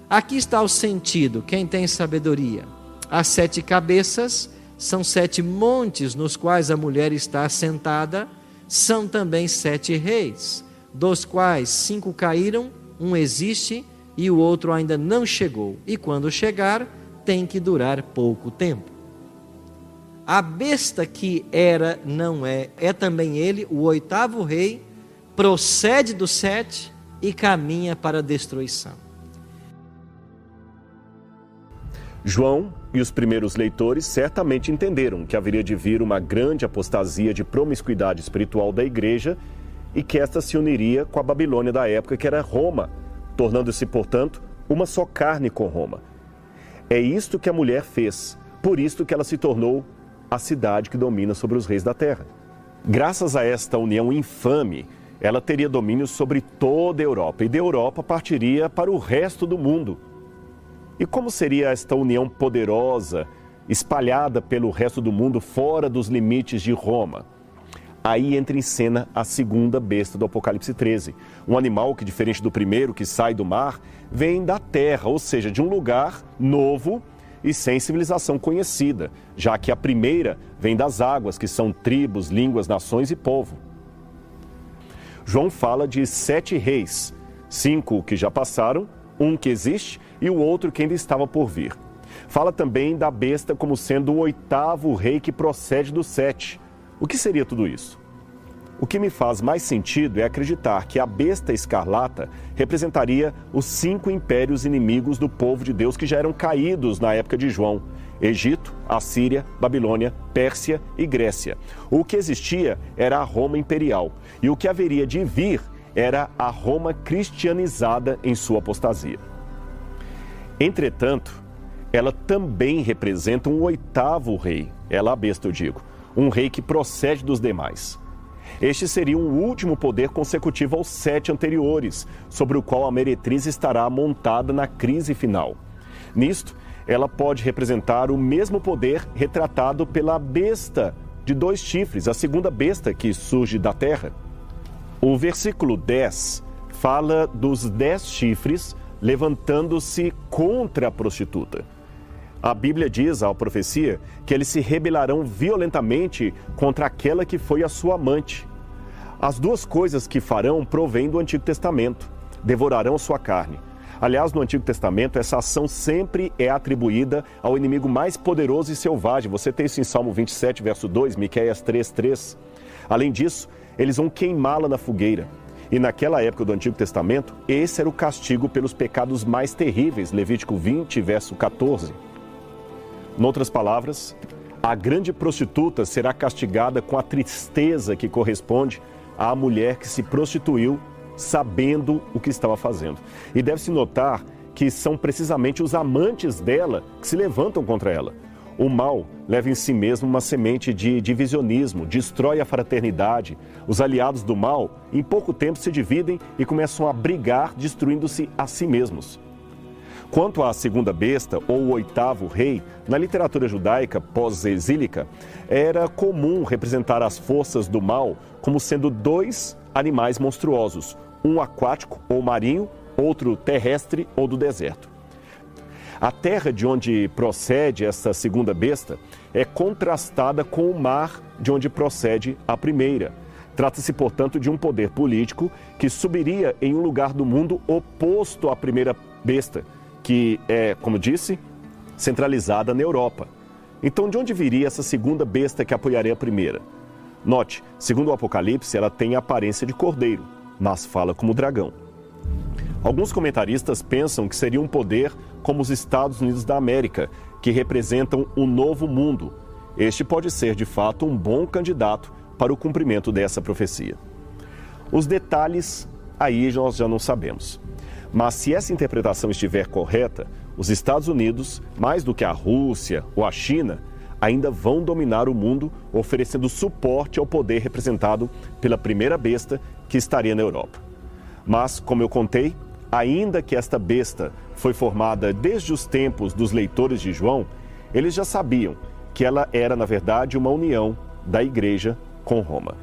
Aqui está o sentido, quem tem sabedoria. As 7 cabeças são 7 montes nos quais a mulher está assentada, são também 7 reis, dos quais 5 caíram, um existe e o outro ainda não chegou, e quando chegar, tem que durar pouco tempo. A besta que era, não é também ele, o 8º rei, procede do 7 e caminha para a destruição. João e os primeiros leitores certamente entenderam que haveria de vir uma grande apostasia de promiscuidade espiritual da igreja e que esta se uniria com a Babilônia da época, que era Roma, tornando-se, portanto, uma só carne com Roma. É isto que a mulher fez, por isto que ela se tornou a cidade que domina sobre os reis da terra. Graças a esta união infame, ela teria domínio sobre toda a Europa e da Europa partiria para o resto do mundo. E como seria esta união poderosa, espalhada pelo resto do mundo fora dos limites de Roma? Aí entra em cena a segunda besta do Apocalipse 13. Um animal que, diferente do primeiro, que sai do mar, vem da terra, ou seja, de um lugar novo e sem civilização conhecida, já que a primeira vem das águas, que são tribos, línguas, nações e povo. João fala de 7 reis, 5 que já passaram, um que existe e o outro que ainda estava por vir. Fala também da besta como sendo o 8º rei que procede do 7. O que seria tudo isso? O que me faz mais sentido é acreditar que a besta escarlata representaria os 5 impérios inimigos do povo de Deus que já eram caídos na época de João: Egito, Assíria, Babilônia, Pérsia e Grécia. O que existia era a Roma imperial e o que haveria de vir era a Roma cristianizada em sua apostasia. Entretanto, ela também representa um 8º rei, ela a besta eu digo, um rei que procede dos demais. Este seria um último poder consecutivo aos 7 anteriores, sobre o qual a meretriz estará montada na crise final. Nisto, ela pode representar o mesmo poder retratado pela besta de 2 chifres, a segunda besta que surge da terra. O versículo 10 fala dos 10 chifres levantando-se contra a prostituta. A Bíblia diz, a profecia, que eles se rebelarão violentamente contra aquela que foi a sua amante. As 2 coisas que farão provêm do Antigo Testamento: devorarão sua carne. Aliás, no Antigo Testamento, essa ação sempre é atribuída ao inimigo mais poderoso e selvagem. Você tem isso em Salmo 27, verso 2, Miqueias 3:3. Além disso, eles vão queimá-la na fogueira. E naquela época do Antigo Testamento, esse era o castigo pelos pecados mais terríveis, Levítico 20, verso 14. Em outras palavras, a grande prostituta será castigada com a tristeza que corresponde à mulher que se prostituiu sabendo o que estava fazendo. E deve-se notar que são precisamente os amantes dela que se levantam contra ela. O mal leva em si mesmo uma semente de divisionismo, destrói a fraternidade. Os aliados do mal, em pouco tempo, se dividem e começam a brigar, destruindo-se a si mesmos. Quanto à segunda besta, ou o 8º rei, na literatura judaica pós-exílica, era comum representar as forças do mal como sendo 2 animais monstruosos, um aquático ou marinho, outro terrestre ou do deserto. A terra de onde procede essa segunda besta é contrastada com o mar de onde procede a primeira. Trata-se, portanto, de um poder político que subiria em um lugar do mundo oposto à primeira besta, que é, como disse, centralizada na Europa. Então, de onde viria essa segunda besta que apoiaria a primeira? Note, segundo o Apocalipse, ela tem a aparência de cordeiro, mas fala como dragão. Alguns comentaristas pensam que seria um poder como os Estados Unidos da América, que representam o novo mundo. Este pode ser, de fato, um bom candidato para o cumprimento dessa profecia. Os detalhes, aí nós já não sabemos. Mas se essa interpretação estiver correta, os Estados Unidos, mais do que a Rússia ou a China, ainda vão dominar o mundo, oferecendo suporte ao poder representado pela primeira besta que estaria na Europa. Mas, como eu contei, ainda que esta besta foi formada desde os tempos dos leitores de João, eles já sabiam que ela era, na verdade, uma união da igreja com Roma.